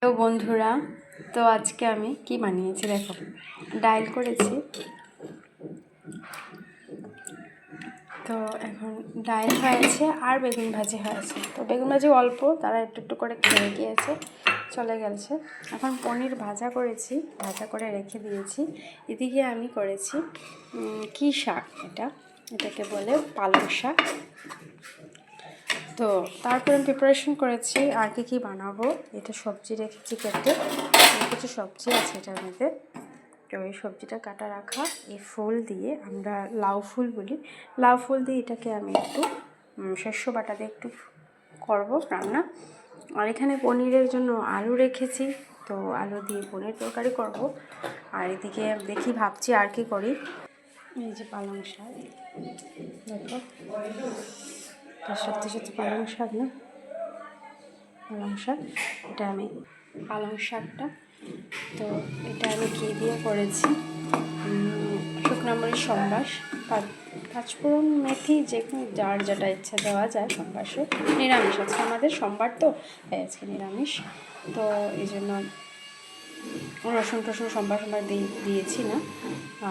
তো বন্ধুরা, তো আজকে আমি কি বানিয়েছি দেখো, ডাল করেছি। তো এখন ডাল হয়েছে আর বেগুন ভাজি হয়েছে। তো বেগুন ভাজি অল্প, তারা একটু একটু করে খেয়ে গিয়েছে, চলে গেছে। এখন পনির ভাজা করেছি, ভাজা করে রেখে দিয়েছি। এদিকে আমি করেছি কি শাক, এটাকে বলে পালং শাক। তো তারপরে আমি প্রিপারেশন করেছি আর কি বানাবো। এটা সবজি রেখেছি কেটে, কিছু সবজি আছে এটার মধ্যে। তো এই সবজিটা কাটা রাখা, এই ফুল দিয়ে, আমরা লাউ ফুল বলি, লাউ ফুল দিয়ে এটাকে আমি একটু শস্য বাটা দিয়ে একটু করবো রান্না। আর এখানে পনিরের জন্য আলু রেখেছি, তো আলু দিয়ে পনির তরকারি করব। আর এদিকে দেখি ভাবছি আর কি করি। এই যে পালং শাক, দেখো সত্যি সত্যি পালং শাক না, পালং শাক। এটা আমি পালং শাকটা, তো এটা আমি ঘি দিয়ে করেছি। শুকনো মরিচ, সম্বাস, পাঁচফোড়ন, মেথি, যে যার যেটা ইচ্ছা দেওয়া যায়। সম্বাসে নিরামিষ আছে আমাদের, সোমবার তো আজকে নিরামিষ। তো এই জন্য রসুন টসুন সোমবার দিয়েছি না।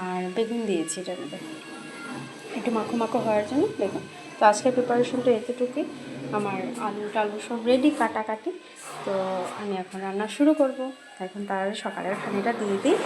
আর বেগুন দিয়েছি এটার মধ্যে একটু মাখো মাখো হওয়ার জন্য বেগুন। তো আজকের প্রিপারেশনটা এতটুকুই। আমার আলু টালু সব রেডি কাটাকাটি। তো আমি এখন রান্না শুরু করব। এখন তার সকালের খানিটা দিয়ে দিই।